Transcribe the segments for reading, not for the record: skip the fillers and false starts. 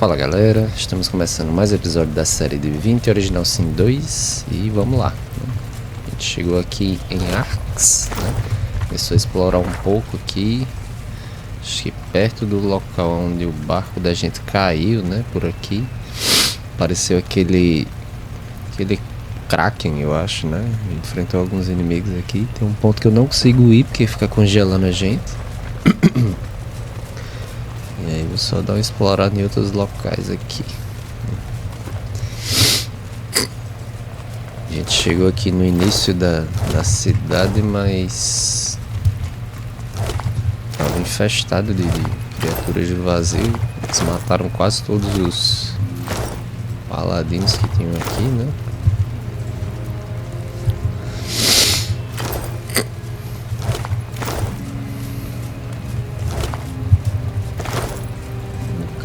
Fala galera, estamos começando mais um episódio da série Divinity Original Sim 2 e vamos lá, né? A gente chegou aqui em Arx, né? Começou a explorar um pouco aqui, acho que perto do local onde o barco da gente caiu, né? Por aqui apareceu aquele Kraken, eu acho, né? A gente enfrentou alguns inimigos aqui. Tem um ponto que eu não consigo ir porque fica congelando a gente. E aí vou só dar uma explorada em outros locais aqui. A gente chegou aqui no início da cidade, mas estava infestado de criaturas de vazio. Eles mataram quase todos os paladinos que tinham aqui, né?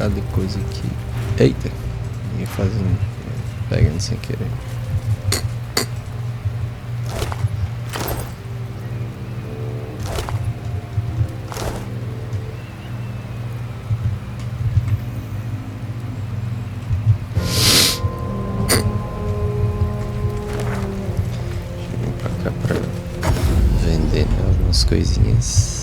De coisa aqui. Eita! Ninguém fazendo. Pegando sem querer. Deixa eu vir pra cá pra vender, né, algumas coisinhas.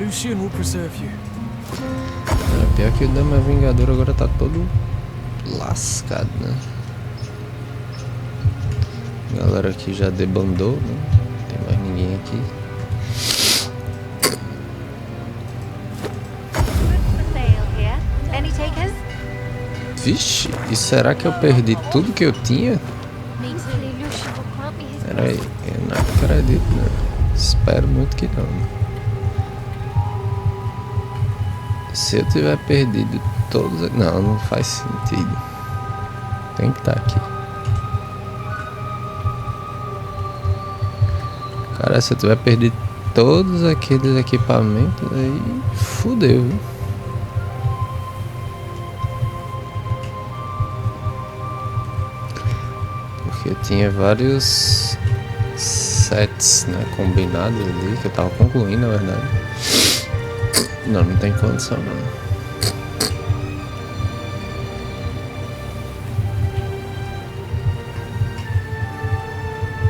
Lucian will preserve you. Pior que o Dama Vingador agora tá todo lascado, né? A galera aqui já debandou, né? Não tem mais ninguém aqui. Vixe, e será que eu perdi tudo que eu tinha? Peraí, eu não acredito, né? Espero muito que não, né? Se eu tiver perdido todos... Não faz sentido. Tem que estar aqui. Cara, se eu tiver perdido todos aqueles equipamentos, aí fudeu, viu? Porque eu tinha vários sets, né, combinados ali, que eu tava concluindo, na verdade. Não tem condição não.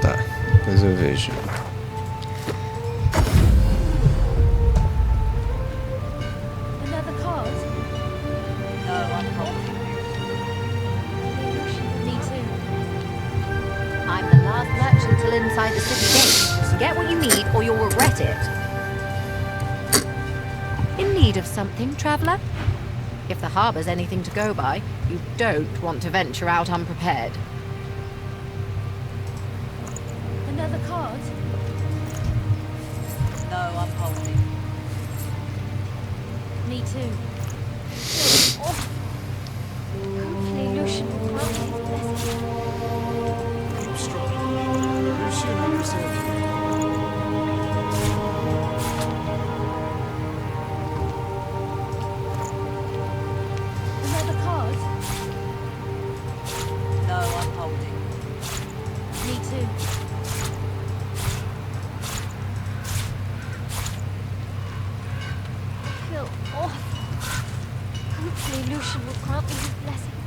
Tá, depois eu vejo. I'm the last merchant till inside the city gate. Get what you need or you'll regret it. In need of something, traveller? If the harbour's anything to go by, you don't want to venture out unprepared. Another card? No, I'm holding. Me too. Oh. Hopefully Lucian will grant his blessing. Keep strong. Lucian will preserve you. Another card? No, I'm holding. Me too. I feel awful. Hopefully Lucian will grant me his blessing.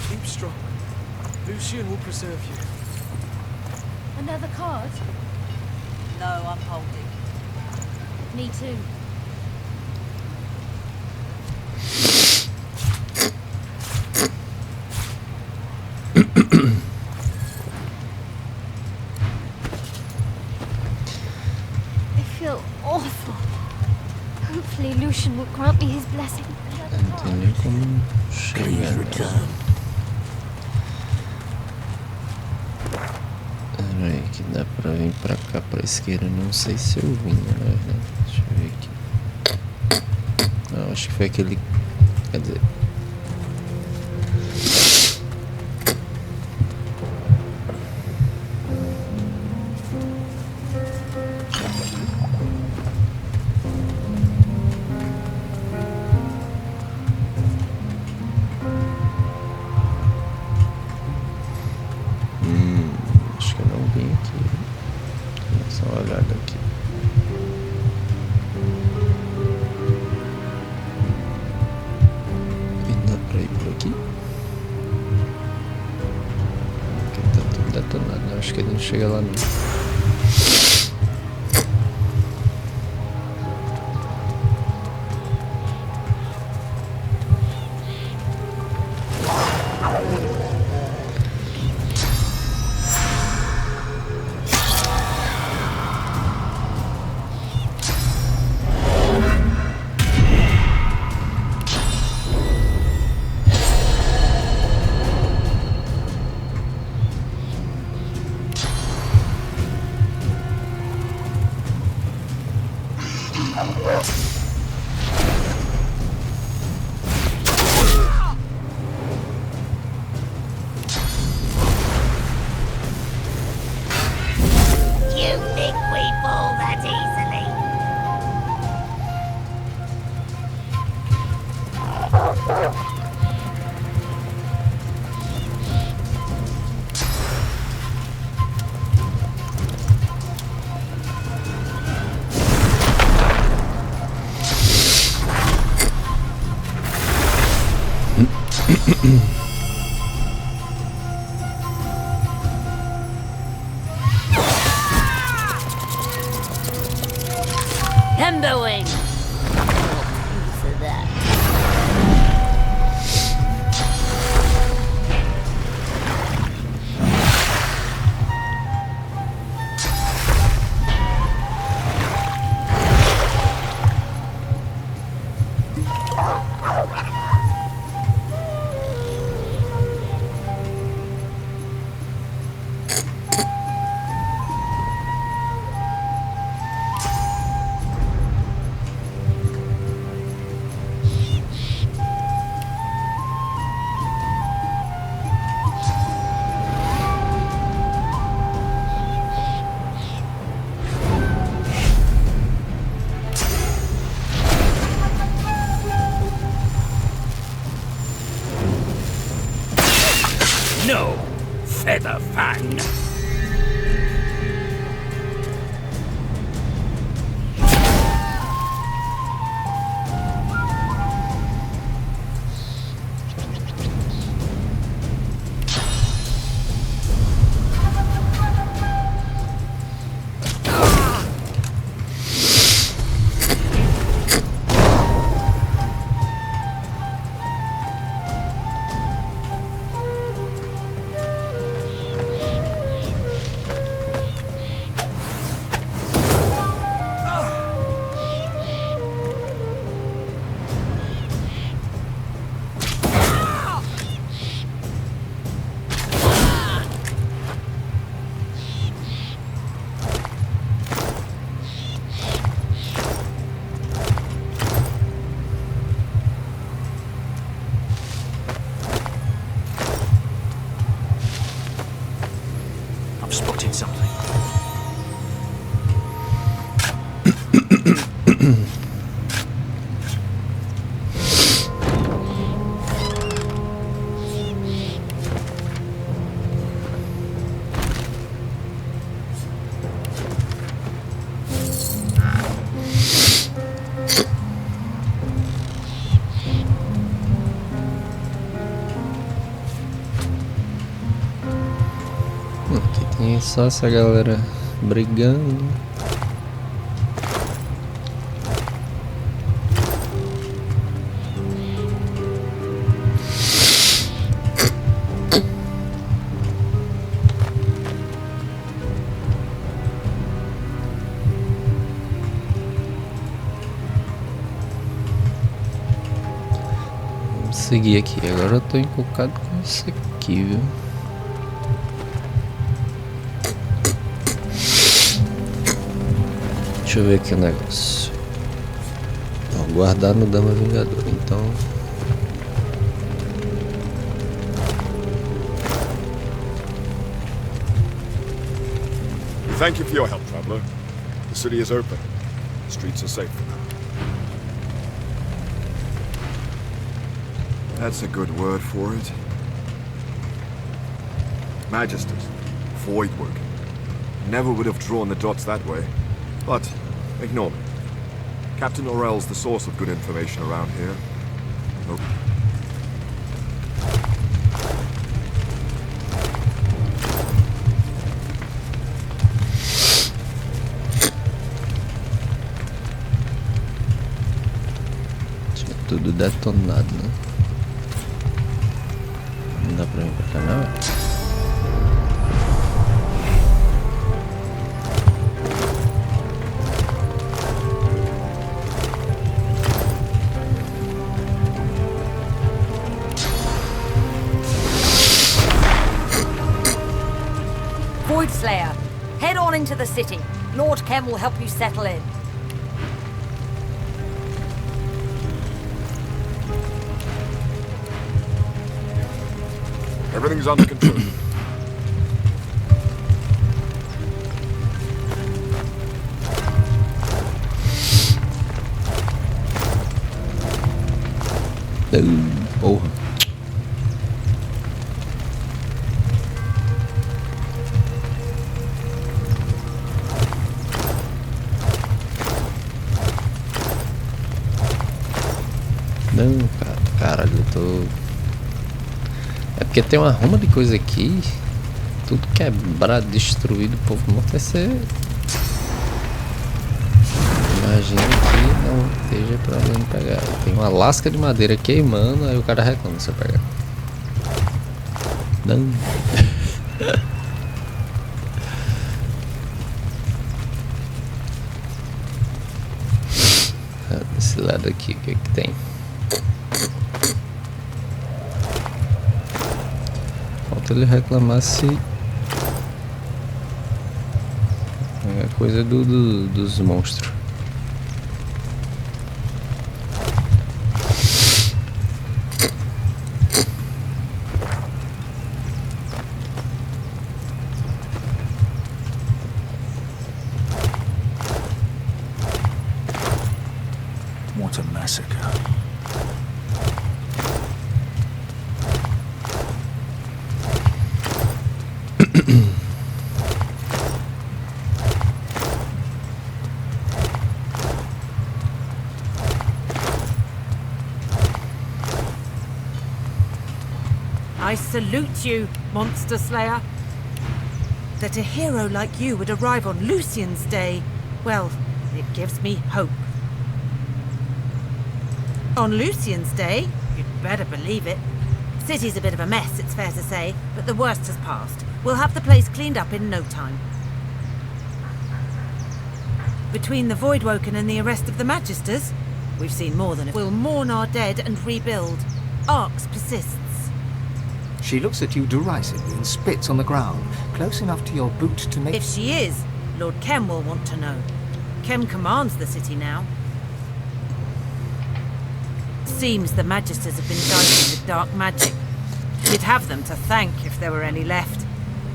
Keep strong. Lucian will preserve you. Another card? No, I'm holding. Me too. I feel awful. Hopefully Lucian will grant me his blessing. Another Não tem card? nem como chegar. Peraí, que dá pra vir pra cá, pra esquerda. Não sei se eu vim, na verdade. Deixa eu ver aqui. Não, acho que foi aquele... Quer dizer... uma olhada aqui. E dá pra ir por aqui? Aqui tá tudo detonado. Acho que ele não chega lá não. You think we fall that easily? Timberwing! Piece of that. No, Feather Fang. I've spotted something. Aqui tem só essa galera brigando. Vamos seguir aqui. Agora eu tô encucado com isso aqui, viu? Deixa eu ver aqui o negócio. Ó, guardar no Dama Vingador, então. We thank you for your help, traveler. The city is open. The streets are safe for now. That's a good word for it. Magisters, void working. never would have drawn the dots that way. But, ignore me. Captain Orell's the source of good information around here. Oh. Tinha tudo detonado, né? Não dá pra vir pra cá, não? Void Slayer, head on into the city. Lord Kem will help you settle in. Everything's under control. Porra. Não, cara, caralho, eu tô... É porque tem uma ruma de coisa aqui. Tudo quebrado, destruído, o povo morto vai ser... Imagina que não esteja problema pegar. Tem uma lasca de madeira queimando, aí o cara reclama se eu pegar. Não. Desse lado aqui, o que que tem? Falta ele reclamar se... É coisa dos monstros. What a massacre. I salute you, Monster Slayer. That a hero like you would arrive on Lucian's Day, well, it gives me hope. On Lucian's Day? You'd better believe it. City's a bit of a mess, it's fair to say, but the worst has passed. We'll have the place cleaned up in no time. Between the Voidwoken and the arrest of the Magisters, we've seen more than it. We'll mourn our dead and rebuild. Arx persists. She looks at you derisively and spits on the ground, close enough to your boot to make... If she is, Lord Kem will want to know. Kem commands the city now. Seems the Magisters have been dicing with dark magic. You'd have them to thank if there were any left.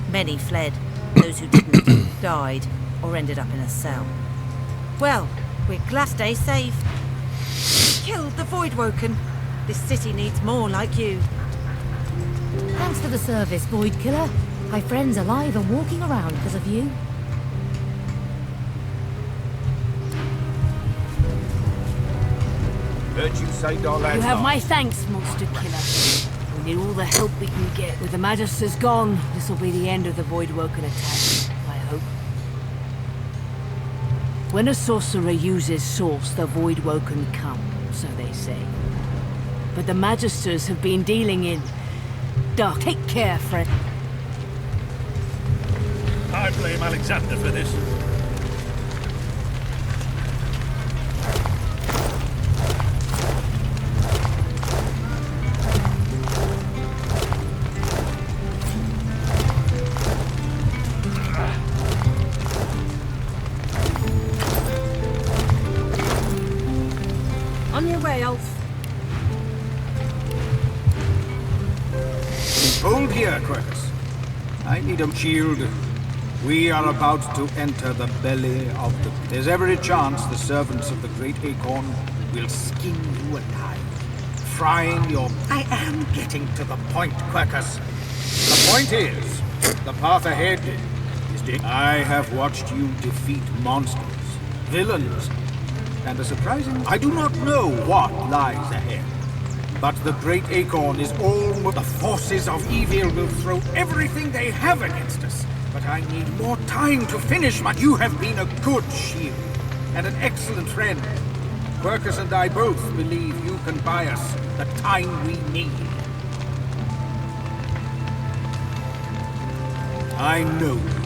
Many fled. Those who didn't died or ended up in a cell. Well, we're glad to stay safe. Killed the Voidwoken. This city needs more like you. Thanks for the service, Void Killer. My friend's alive and walking around because of you. Heard you saved our lads. You have my thanks, Monster Killer. We need all the help we can get. With the Magisters gone, this will be the end of the Voidwoken attack, I hope. When a sorcerer uses Source, the Voidwoken come, so they say. But the Magisters have been dealing in dark. Take care, friend. I blame Alexander for this. On your way, Elf. Hold here, Quercus. I need a shield. We are about to enter the belly of the... There's every chance the servants of the Great Acorn will skin you alive, frying your... I am getting to the point, Quercus. The point is, the path ahead I have watched you defeat monsters, villains, and a surprising... I do not know what lies ahead, but the Great Acorn is almost... The forces of evil will throw everything they have against us, but I need more time to finish my... You have been a good shield, and an excellent friend. Quercus and I both believe you can buy us the time we need. I know you.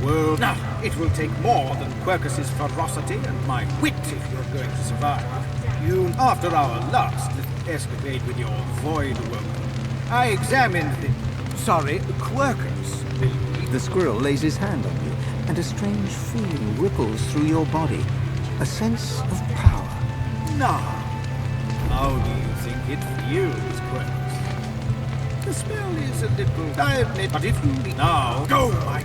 The world... Now, it will take more than Quercus's ferocity and my wit if you're going to survive. You, after our last little escapade with your void woman, I examined the... Sorry, Quercus, believe. The squirrel lays his hand on you, and a strange feeling ripples through your body. A sense of power. Now, how do you think it feels, Quercus? The smell is a little... I admit, but if you... Now, go, my...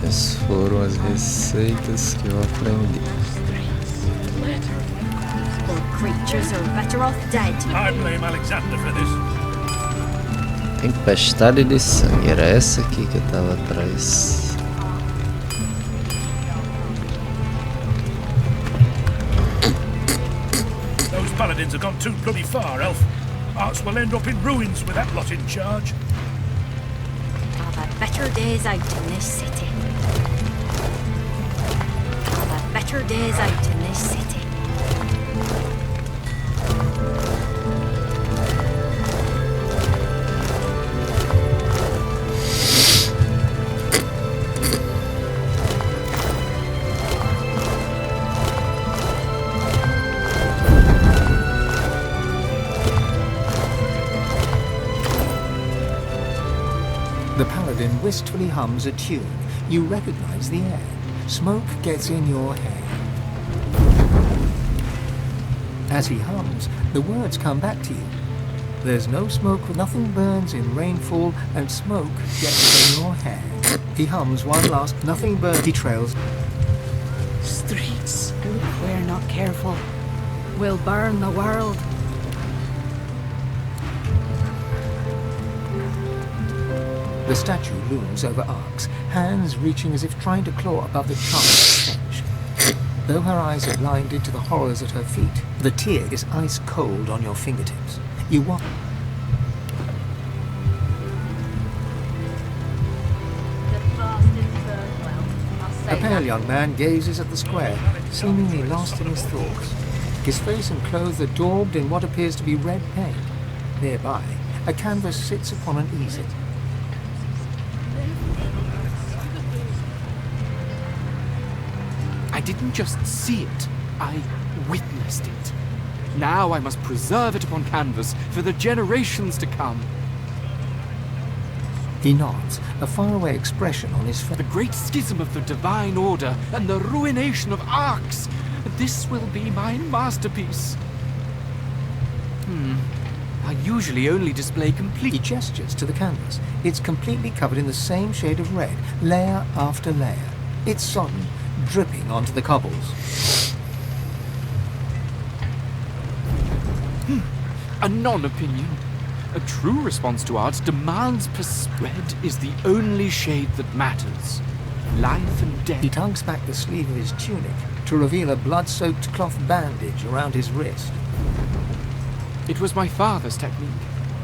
Essas foram as receitas que eu aprendi. Poor creatures are better off dead. I blame Alexander for this. Tempestade de sangue, era essa aqui que eu tava atrás. Those paladins have gone too bloody far, Elf. Arx will end up in ruins with that lot in charge. I've had better days out in this city. I've had better days out in this city. The paladin wistfully hums a tune. You recognize the air. Smoke gets in your hair. As he hums, the words come back to you. There's no smoke, nothing burns in rainfall, and smoke gets in your hair. He hums one last, nothing burns. He trails. Streets, if we're not careful, will burn the world. The statue looms over Arx, hands reaching as if trying to claw above the charred stench. Though her eyes are blinded to the horrors at her feet, the tear is ice cold on your fingertips. You watch. A pale young man gazes at the square, seemingly lost in his thoughts. His face and clothes are daubed in what appears to be red paint. Nearby, a canvas sits upon an easel. I didn't just see it, I witnessed it. Now I must preserve it upon canvas for the generations to come. He nods, a faraway expression on his face. The great schism of the Divine Order and the ruination of Arx. This will be my masterpiece. I usually only display complete... He gestures to the canvas. It's completely covered in the same shade of red, layer after layer. It's sodden, dripping onto the cobbles. A non-opinion. A true response to art demands red is the only shade that matters. Life and death. He tugs back the sleeve of his tunic to reveal a blood-soaked cloth bandage around his wrist. It was my father's technique.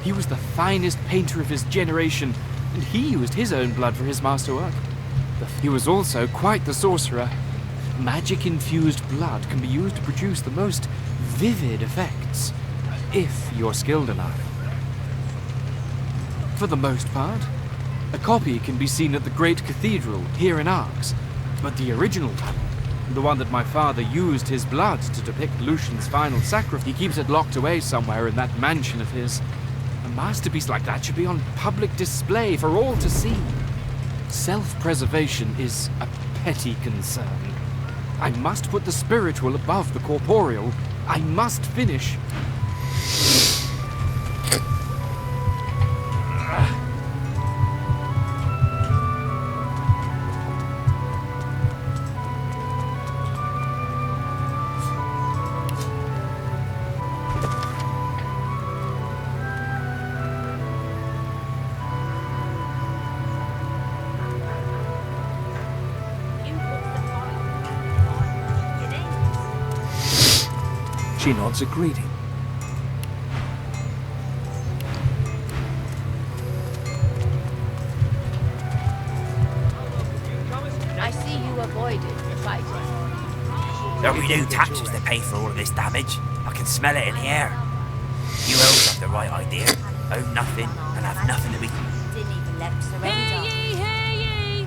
He was the finest painter of his generation, and he used his own blood for his masterwork. He was also quite the sorcerer. Magic-infused blood can be used to produce the most vivid effects, if you're skilled enough. For the most part, a copy can be seen at the Great Cathedral here in Arx, but the original one, the one that my father used his blood to depict Lucian's final sacrifice, he keeps it locked away somewhere in that mansion of his. A masterpiece like that should be on public display for all to see. Self-preservation is a petty concern. I must put the spiritual above the corporeal. I must finish. She nods a greeting. I see you avoided the fight. There'll be new taxes to pay for all of this damage. I can smell it in the air. You elves have the right idea. Own nothing and have nothing to be... Didn't even let him surrender. Hear ye!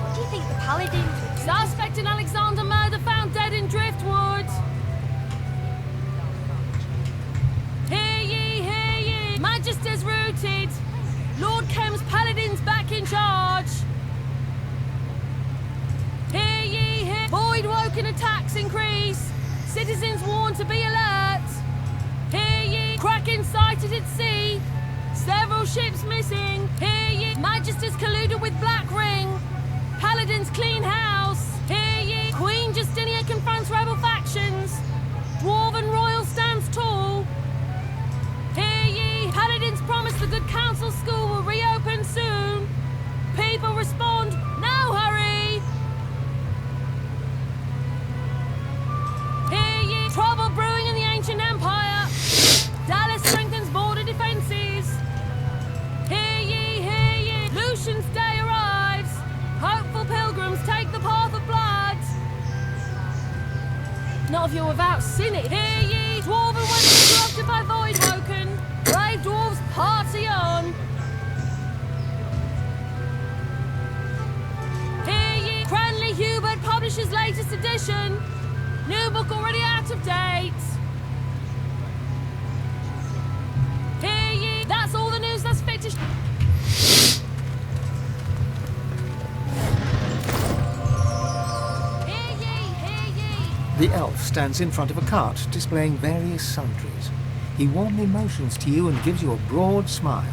What do you think the paladins would do? Suspect in Alexander murder found dead in Driftwood. Hear ye! Magister's routed. Lord Kem's paladins back in charge. Hear ye! Void-woken attacks increase. Citizens warned to be alert. Hear ye! Kraken sighted at sea. Several ships missing. Hear ye! Magisters colluded with Black Ring. Paladins clean house. Hear ye! Queen Justinia confronts rebel factions. Dwarven Royal stands tall. Hear ye! Paladins promise the Good Counsel School will reopen soon. People respond, no hurry! Hear ye! Trouble brewing in the ancient empire. Dallas strengthens border defenses. Hear ye! Lucian's day arrives. Hopeful pilgrims take the path of blood. Not if you're without sin it. Hear ye! Dwarven weddings corrupted by Voidwoken. Brave dwarves party on. Hear ye! Cranley Hubert publishes latest edition. New book already out of date. Hear ye! That's all the news that's fit to... Hear ye! The elf stands in front of a cart displaying various sundries. He warmly motions to you and gives you a broad smile.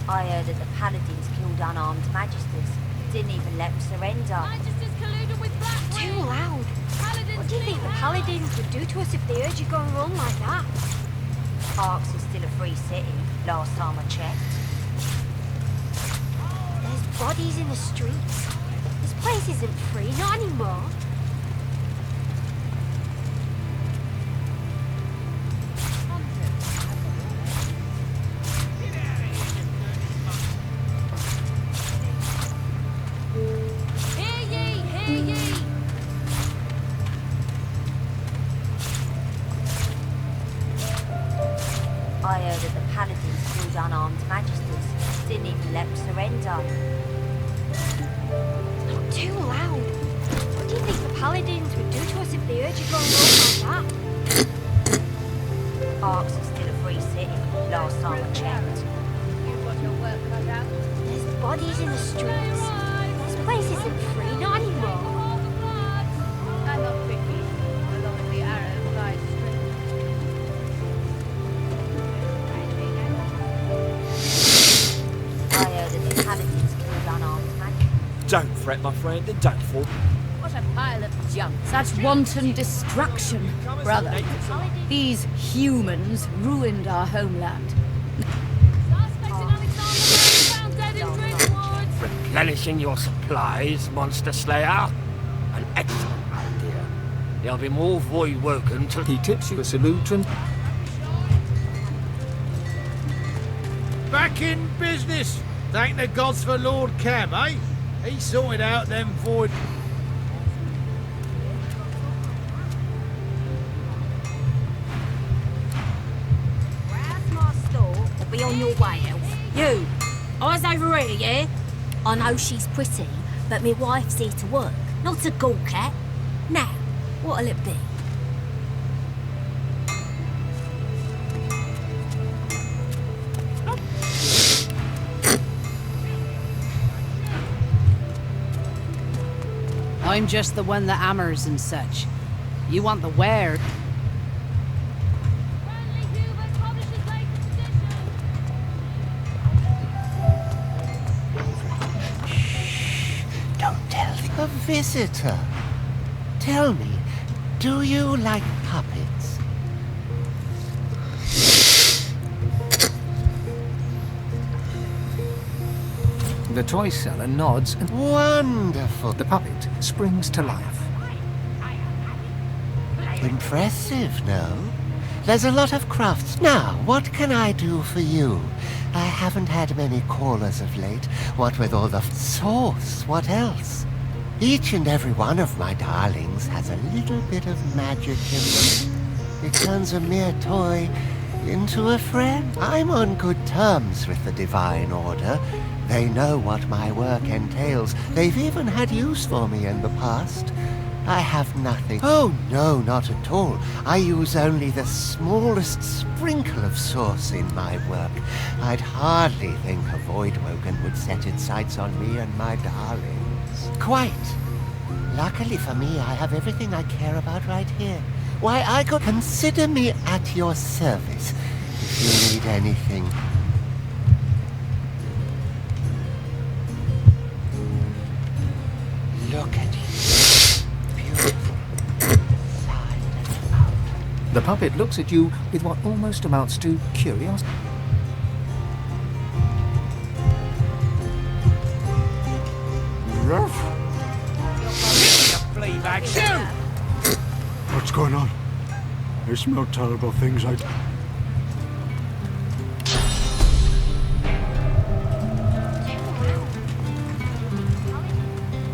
I heard that the paladins killed unarmed magisters. Didn't even let them surrender. Magisters colluded with Black Ring. Too loud. Paladins What do you think the clean paladins would do to us if they heard you going wrong like that? Arx is still a free city, last time I checked. There's bodies in the streets. This place isn't free, not anymore. I heard that the paladins killed unarmed magisters. Didn't even let them surrender. Not too loud. What do you think the paladins would do to us if they heard you going wrong like that? Arx is still a free city, last time I checked. You've got your work cut out. There's bodies in the streets. This place isn't free, not anymore. I'm not picky, as long as the arrow flies straight. I heard that the paladins killed unarmed magisters. Don't fret, my friend, and don't fall. What a pile of junk. Such wanton destruction, brother. These humans ruined our homeland. Suspect in Alexander found dead in Driftwood. Replenishing your supplies, Monster Slayer. An excellent idea. There'll be more Voidwoken to... He tips you a salute and... Back in business. Thank the gods for Lord Cam, eh? He sorted out them void... Where's my store? Or be on your way, elf. You, eyes over here, yeah? I know she's pretty, but my wife's here to work, not a ghoul cat. Now, what'll it be? I'm just the one that hammers and such. You want the ware. Don't tell me. A visitor. Tell me, do you like puppets? The toy seller nods and... Wonderful. The puppet springs to life. Impressive, no? There's a lot of crafts. Now, what can I do for you? I haven't had many callers of late. What with all the sauce, what else? Each and every one of my darlings has a little bit of magic in them. It turns a mere toy into a friend. I'm on good terms with the Divine Order. They know what my work entails. They've even had use for me in the past. I have nothing. Oh, no, not at all. I use only the smallest sprinkle of sauce in my work. I'd hardly think a Voidwoken would set its sights on me and my darlings. Quite. Luckily for me, I have everything I care about right here. Why, I could consider me at your service if you need anything. Look at you. The puppet looks at you with what almost amounts to curiosity. What's going on? I smell terrible things.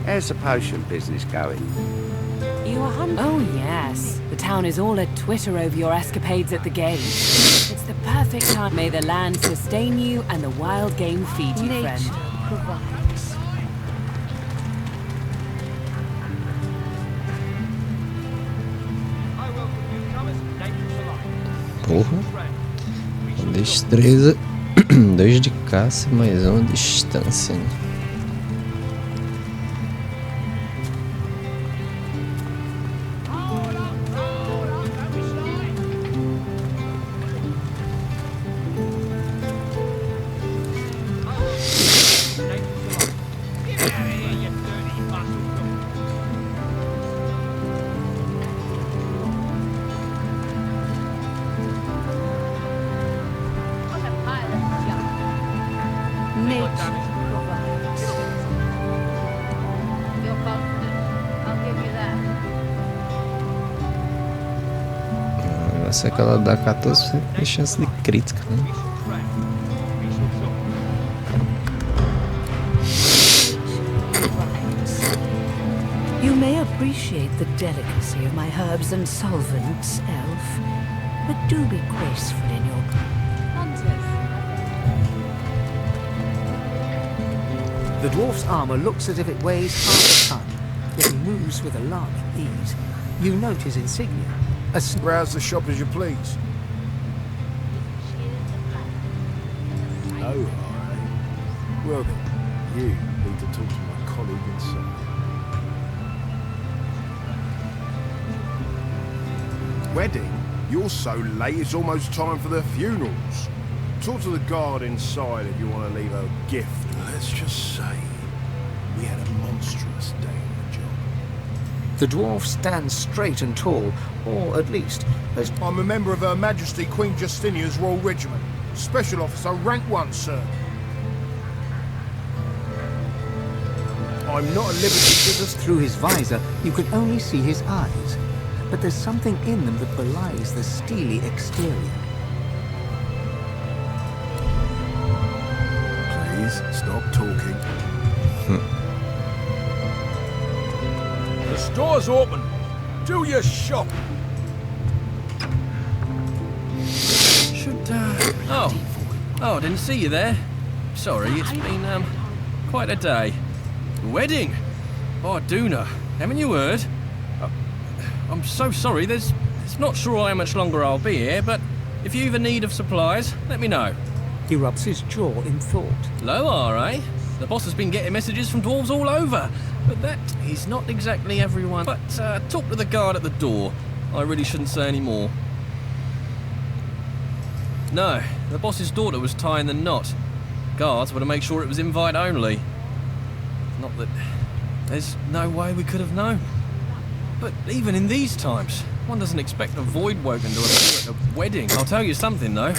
How's the potion business going? You are Oh, yes. The town is all a twitter over your escapades at the gate. It's the perfect time. May the land sustain you and the wild game feed you, friend. Provides. Porra. Uma destreza, 2 de caça e mais 1 de distância. Né? Essa é que ela dá 14% de chance de crítica, né? You may appreciate the delicacy of my herbs and solvents, elf, but do be graceful in your... The dwarf's armor looks as if it weighs half a ton, yet he moves with alarming ease. You note his insignia. Browse the shop as you please. Oh, all right. Well then, you need to talk to my colleague inside. Wedding? You're so late, it's almost time for the funerals. Talk to the guard inside if you want to leave a gift. Let's just say we had a monstrous day on the job. The dwarf stands straight and tall, or at least as... I'm a member of Her Majesty Queen Justinia's Royal Regiment. Special Officer, rank 1, sir. I'm not at liberty to just... Through his visor, you can only see his eyes, but there's something in them that belies the steely exterior. Please, stop talking. The store's open. Do your shop. Oh, I didn't see you there. Sorry, it's been, quite a day. Wedding? Oh, Duna, haven't you heard? I'm so sorry, there's not sure how much longer I'll be here, but if you've a need of supplies, let me know. He rubs his jaw in thought. Low, eh? The boss has been getting messages from dwarves all over. But that is not exactly everyone. But talk to the guard at the door. I really shouldn't say any more. No, the boss's daughter was tying the knot. Guards were to make sure it was invite only. Not that... There's no way we could have known. But even in these times, one doesn't expect a void woken to appear at a wedding. I'll tell you something though.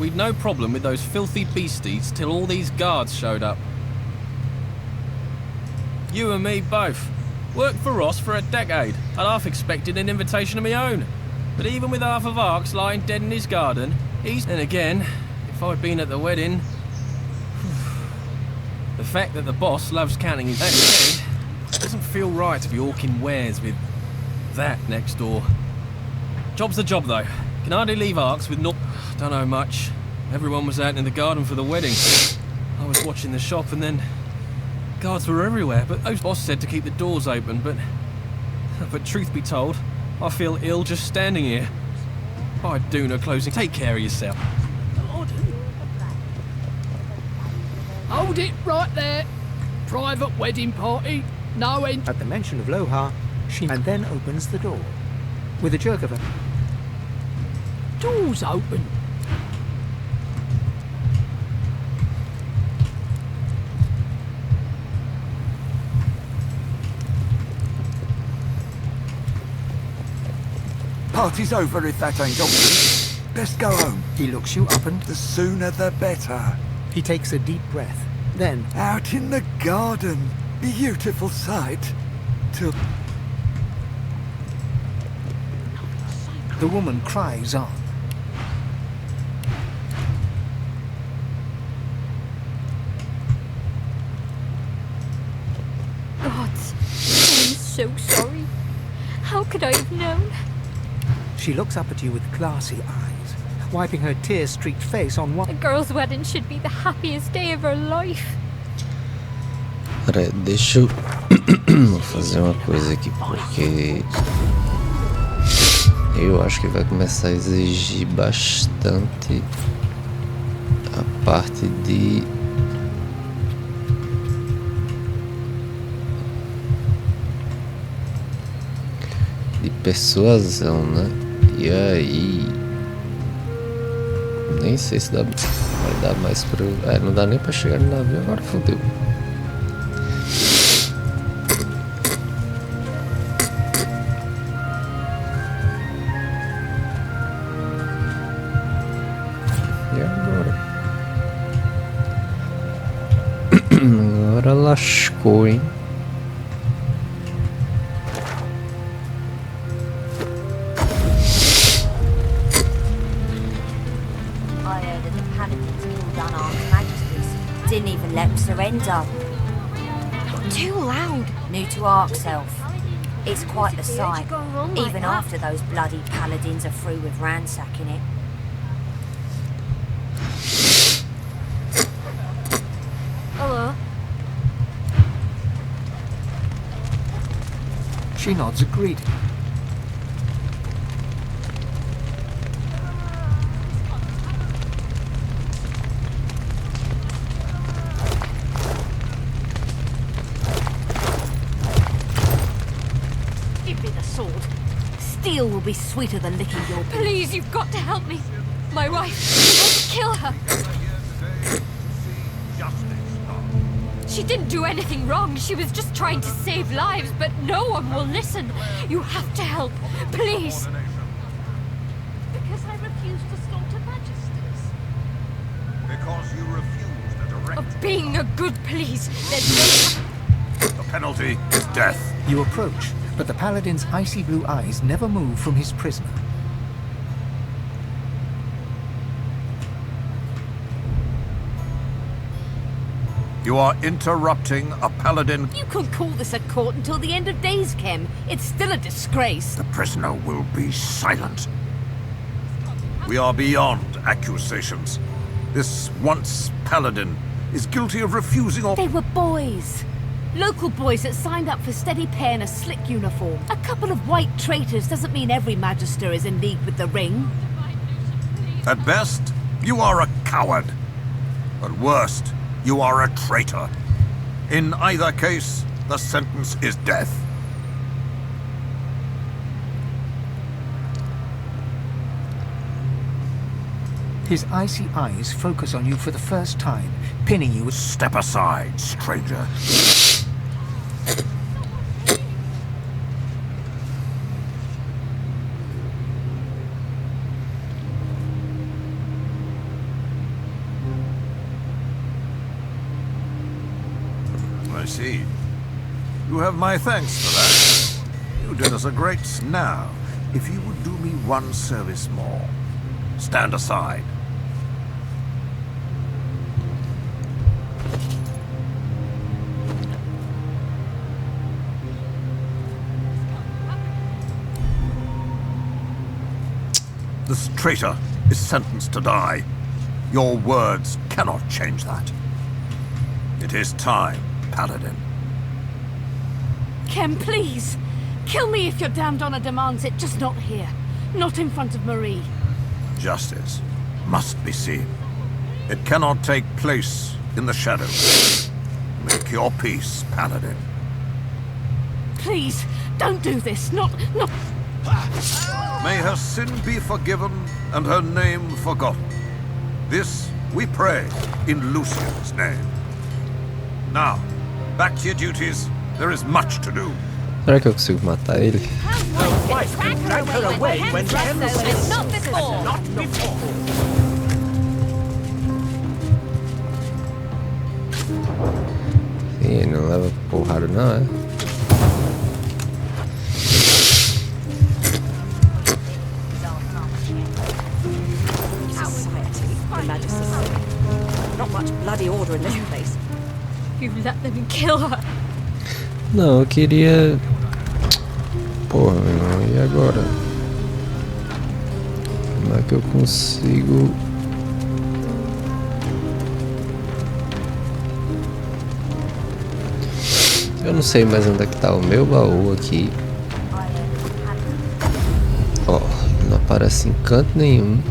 We'd no problem with those filthy beasties till all these guards showed up. You and me both. Worked for Ross for a decade. I'd half expected an invitation of my own. But even with half of Arx lying dead in his garden, he's... And again, if I'd been at the wedding... The fact that the boss loves counting his head doesn't feel right to be hawking wares with that next door. Job's the job though. Can hardly leave Arx with no... Don't know much. Everyone was out in the garden for the wedding. I was watching the shop and then... Guards were everywhere, but those boss said to keep the doors open, but truth be told, I feel ill just standing here. By Duna closing. Take care of yourself. Hold it right there. Private wedding party. No end. At the mention of Lohar, she and then opens the door. With a jerk of her... Door's open. Party's over if that ain't obvious. Best go home. He looks you up and... The sooner the better. He takes a deep breath. Then... Out in the garden. Beautiful sight. The woman cries on. Gods, I'm so sorry. How could I have known? She looks up at you with glassy eyes, wiping her tear-streaked face on one... A girl's wedding should be the happiest day of her life. Pera, deixa eu fazer uma coisa aqui, porque eu acho que vai começar a exigir bastante a parte de persuasão, né? E aí nem sei se dá, vai dar mais pro... não dá nem pra chegar no navio, agora fodeu. E agora? Agora lascou, hein? Didn't even let him surrender. Too loud. New to Arx, Elf. It's quite the sight, even after those bloody paladins are through with ransacking it. Hello. She nods a greeting. Steel will be sweeter than licking your boots. Please, you've got to help me. My wife, you want to kill her. She didn't do anything wrong. She was just trying to save lives, but no one will listen. You have to help, please. Because I refused to slaughter magisters. Because you refused a direct... Of being a good police. There's no... The penalty is death. You approach, but the paladin's icy blue eyes never move from his prisoner. You are interrupting a paladin. You couldn't call this a court until the end of days, Kem. It's still a disgrace. The prisoner will be silent. We are beyond accusations. This once paladin is guilty of refusing or... They were boys. Local boys that signed up for steady pay in a slick uniform. A couple of white traitors doesn't mean every magister is in league with the ring. At best, you are a coward. At worst, you are a traitor. In either case, the sentence is death. His icy eyes focus on you for the first time, pinning you with... Step aside, stranger. I see. You have my thanks for that. You did us a great... Now, if you would do me one service more, stand aside. This traitor is sentenced to die. Your words cannot change that. It is time, Paladin. Kem, please. Kill me if your damned honor demands it, just not here. Not in front of Marie. Justice must be seen. It cannot take place in the shadows. Make your peace, Paladin. Please, don't do this. Not... May her sin be forgiven and her name forgotten. This we pray in Lucian's name. Now, back to your duties. There is much to do. Será que eu consigo matar ele? Not before. Not before. Sim, ele não leva porrada não, é? Not much bloody order in this place. You let them kill her. Não, eu queria... Porra, meu irmão, e agora? Como é que eu consigo... Eu não sei mais onde é que tá o meu baú aqui. Ó, não aparece em canto nenhum.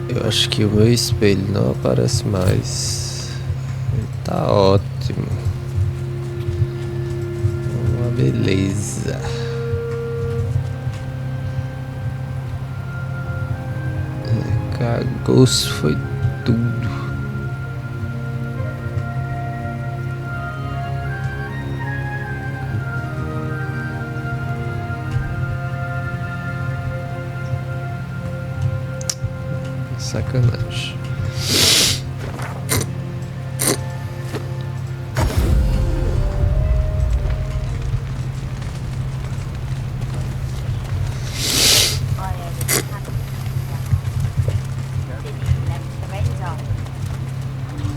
Eu acho que o meu espelho não aparece mais. Tá ótimo. Uma beleza. Cagou-se, foi tudo. Sacanagem.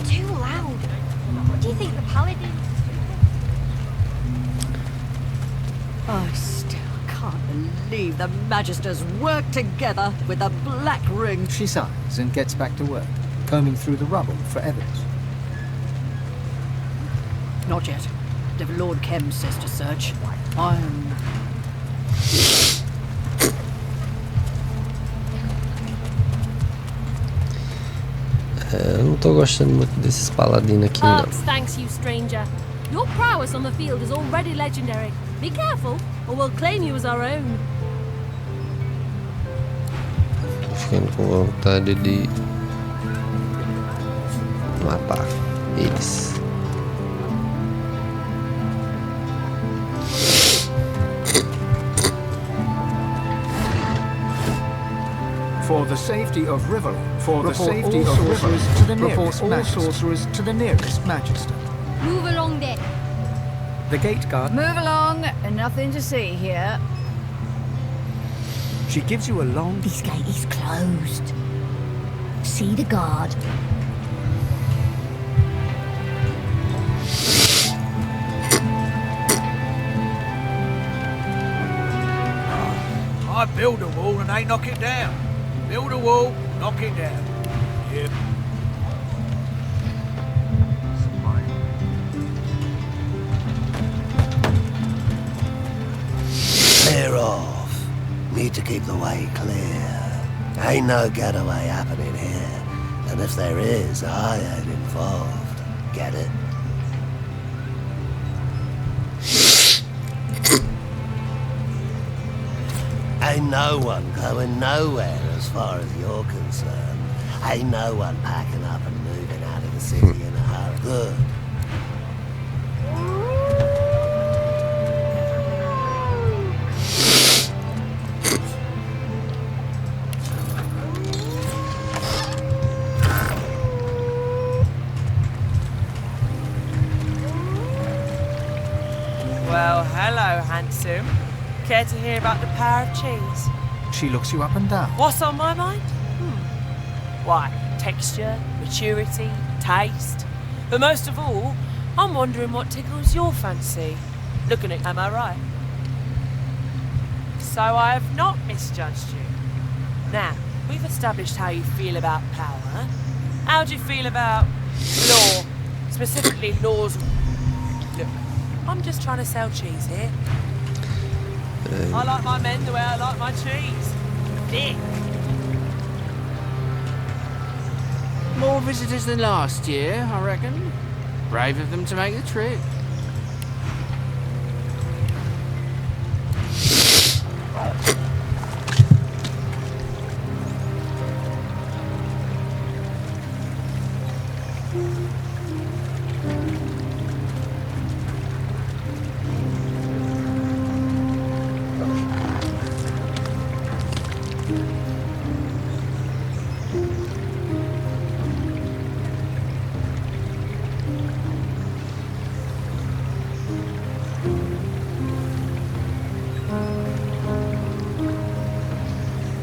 Too loud. What do you think the paladin? I still can't believe the Magisters worked together with the Black Ring. She sighs and gets back to work, combing through the rubble for evidence. Not yet. If Lord Kem says to search, I'm... Eu não tô gostando muito desses paladinos aqui, não. Arx thanks you, stranger. Your prowess on the field is already legendary. Be careful, or we'll claim you as our own. Tô ficando com vontade de matar eles. For the safety of Riverland, to the nearest Magister. Move along there. The gate guard. Move along, nothing to see here. She gives you a long... This gate is closed. See the guard. I build a wall and they knock it down. Build a wall, knock it down. Yep. Clear off. Need to keep the way clear. Ain't no getaway happening here. And if there is, I ain't involved. Get it? Ain't no one going nowhere as far as you're concerned. Ain't no one packing up and moving out of the city in a hurry. Good. Well, hello, handsome. Care to hear about the power of cheese? She looks you up and down. What's on my mind? Why, texture, maturity, taste. But most of all, I'm wondering what tickles your fancy. Looking at, am I right? So I have not misjudged you. Now, we've established how you feel about power. How do you feel about law? Specifically laws. Look, I'm just trying to sell cheese here. I like my men the way I like my cheese. Thick. More visitors than last year, I reckon. Brave of them to make the trip.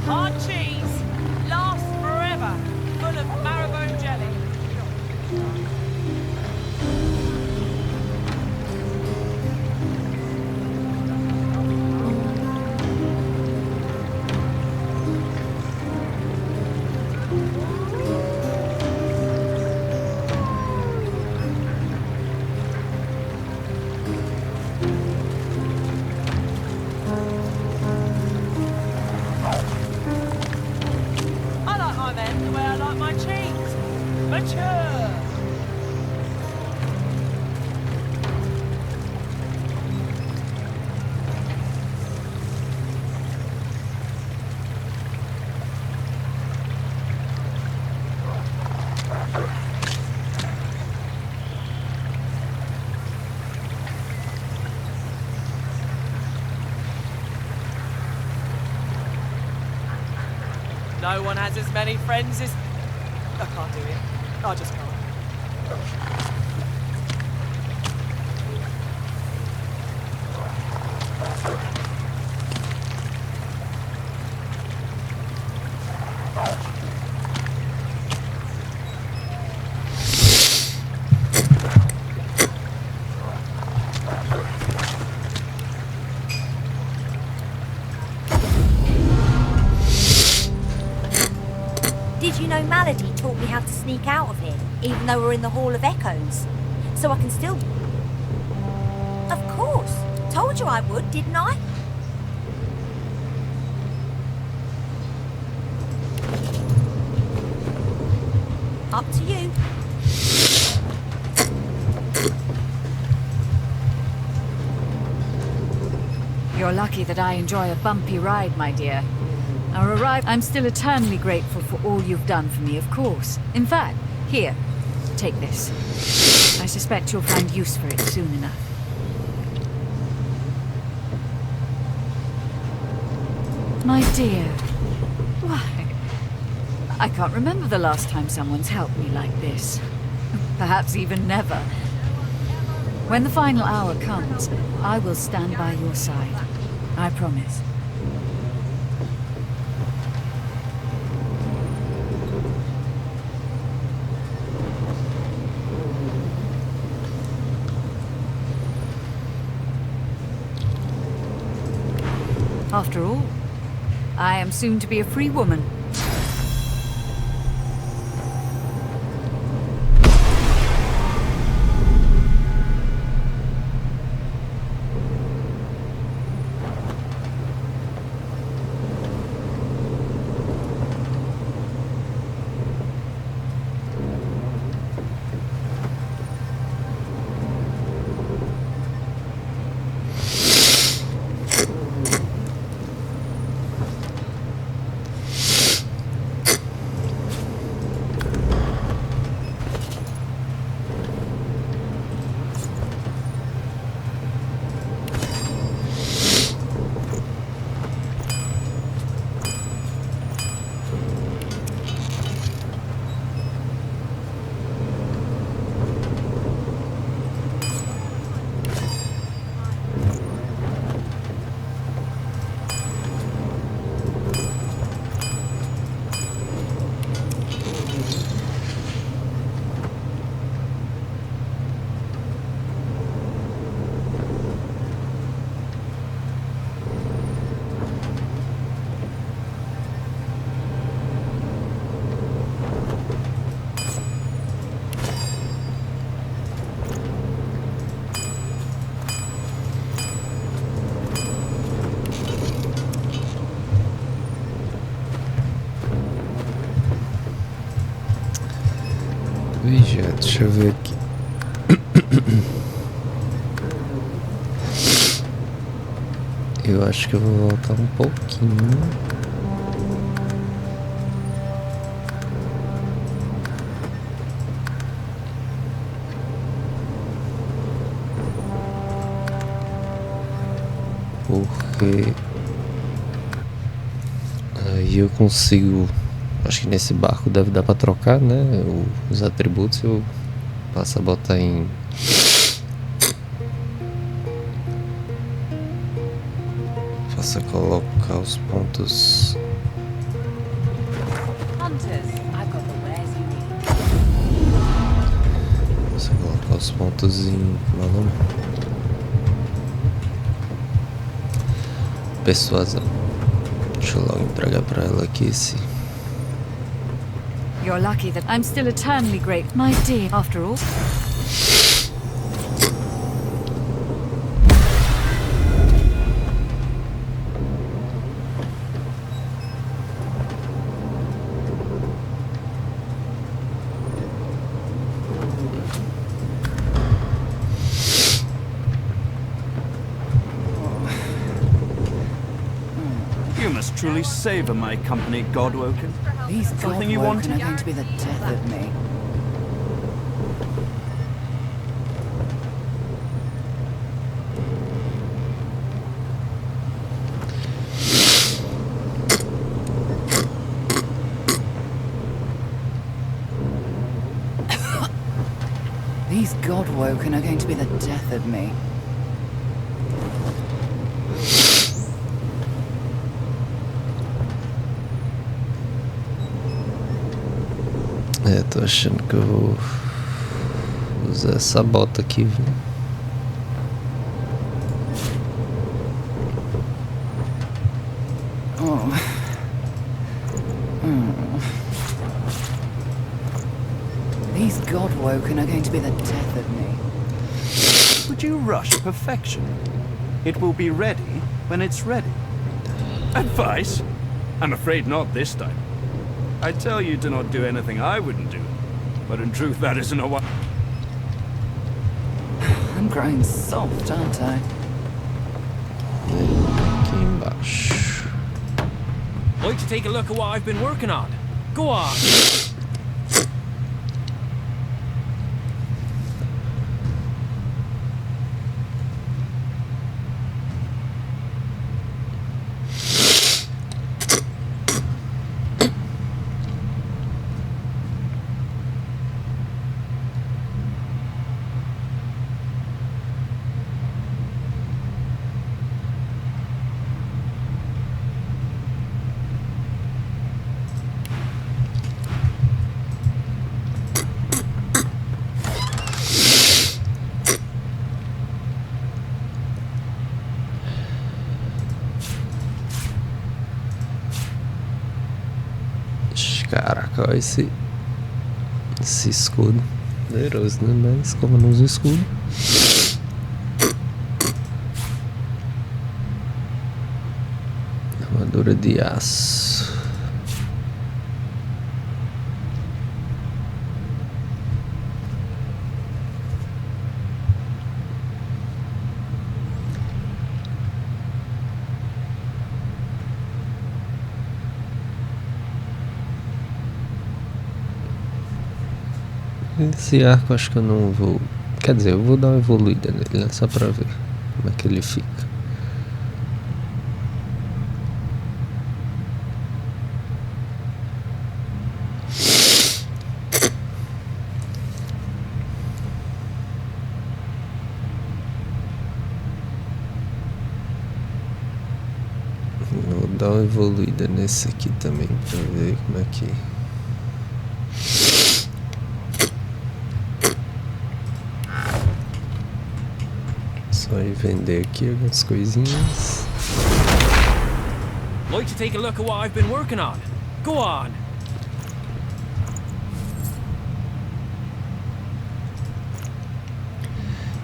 Hard cheese lasts forever, full of marrowbone jelly. I like my men the way I like my cheese. Mature. No one has as many friends as... I can't do it. I just can't. Did you know Malady taught me how to sneak out of here, even though we're in the Hall of Echoes? So I can still... Of course. Told you I would, didn't I? Up to you. You're lucky that I enjoy a bumpy ride, my dear. I'm still eternally grateful for all you've done for me, of course. In fact, here, take this. I suspect you'll find use for it soon enough. My dear, why? I can't remember the last time someone's helped me like this. Perhaps even never. When the final hour comes, I will stand by your side. I promise. After all, I am soon to be a free woman. Veja, deixa eu ver aqui. Eu acho que eu vou voltar um pouquinho. Porque aí eu consigo. Acho que nesse barco deve dar pra trocar, né? Os atributos eu passo a botar em. Faço a colocar os pontos. Faço a colocar os pontos em. Como é o nome? Persuasão. Deixa eu logo entregar pra ela aqui esse. You're lucky that I'm still eternally grateful, my dear. After all. You must truly savor my company, Godwoken. These Something you wanted? are going to be the death of me. These Godwoken are going to be the death of me. É, tô achando que eu vou usar essa bota aqui, viu? These Godwoken are going to be the death of me. Would you rush perfection? It will be ready when it's ready. Advice? I'm afraid not this time. I tell you to not do anything I wouldn't do, but in truth that isn't a one. I'm growing soft, aren't I? Aqui embaixo. Like to take a look at what I've been working on? Go on. Caraca, olha esse escudo. Poderoso, né? Mas como não usa escudo. Armadura de aço. Esse arco acho que eu não vou. Quer dizer, eu vou dar uma evoluída nele, né? Só pra ver como é que ele fica. Vou dar uma evoluída nesse aqui também pra ver como é que. Só ir vender aqui algumas coisinhas. Like to take a look at what I've been working on? Go on.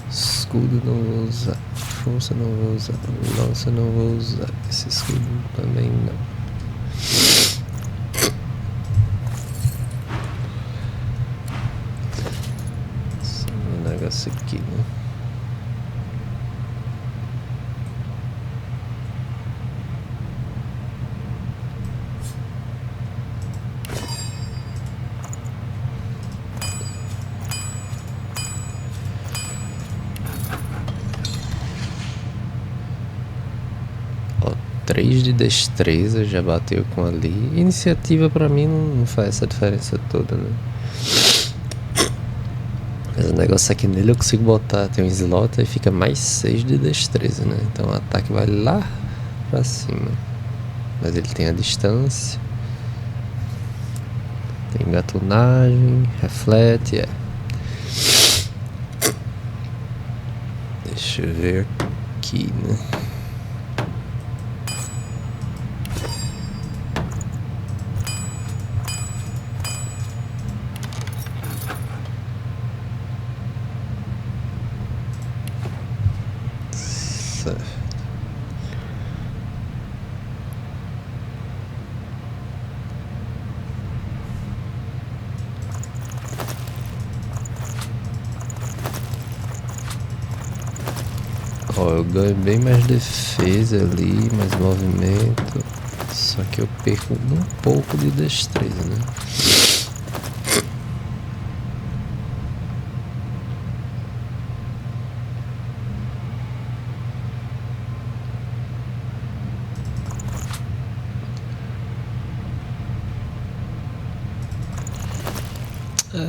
Escudo não vou usar. Força não vou usar. Lança não vou usar. Esse escudo também não. 3 de destreza, já bateu com ali. Iniciativa pra mim não faz essa diferença toda, né? Mas o negócio aqui nele eu consigo botar, tem um slot e fica mais 6 de destreza, né? Então o ataque vai lá pra cima. Mas ele tem a distância. Tem gatunagem, reflete, Deixa eu ver aqui, né? Certo. Ó, eu ganho bem mais defesa ali, mais movimento. Só que eu perco um pouco de destreza, né?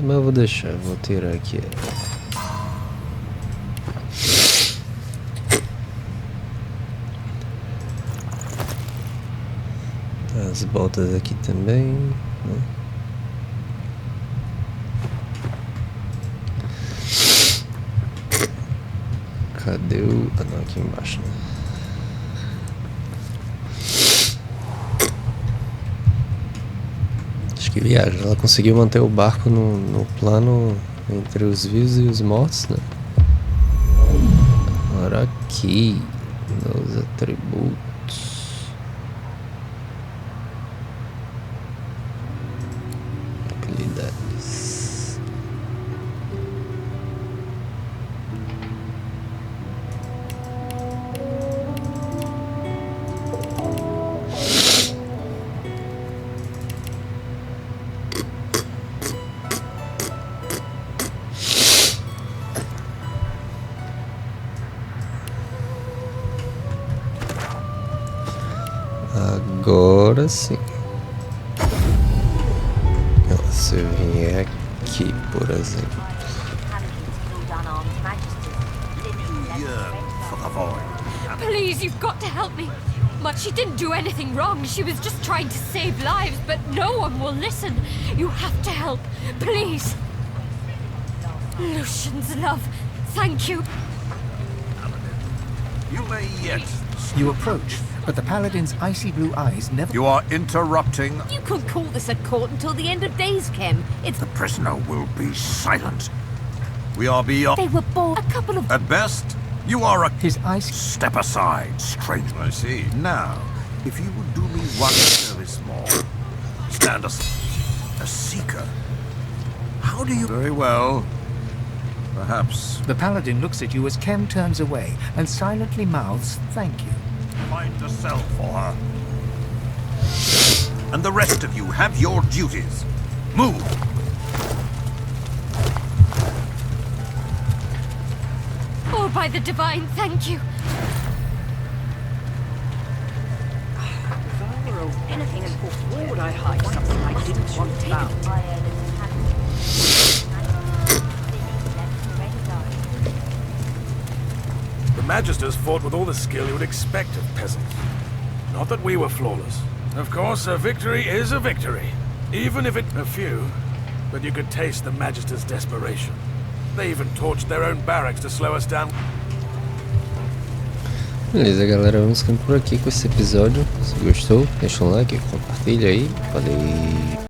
Mas eu vou deixar, vou tirar aqui. As botas aqui também, né? Cadê o... Ah não, aqui embaixo, né? Acho que viagem, ela conseguiu manter o barco no plano entre os vivos e os mortos, né? Agora aqui, nos atributos. Agora sim. Se eu vier aqui, por exemplo. Please, you've got to help me. She didn't do anything wrong. She was just trying to save lives, but no one will listen. You have to help. Please. Lucian's love. Thank you. You may yet. You approach, but the paladin's icy blue eyes never... You are interrupting. You can't call this a court until the end of days, Kim. It's... The prisoner will be silent. We are beyond... They were born a couple of... At best, you are a... His eyes... Step aside, stranger. I see. Now, if you would do me one service more, stand aside. A seeker. How do you... Very well. Perhaps. The paladin looks at you as Kem turns away and silently mouths, "Thank you." Find a cell for her. And the rest of you have your duties. Move! Oh, by the divine, thank you. If I were anything important, where would I hide something I didn't want found? The Magisters fought with all the skill you would expect of peasants. Not that we were flawless. Of course, a victory is a victory. Even if it's a few, but you could taste the Magisters' desperation. They even torched their own barracks to slow us down. Beleza, galera, vamos ficando por aqui com esse episódio. Se gostou, deixa um like, compartilha aí. Valeu!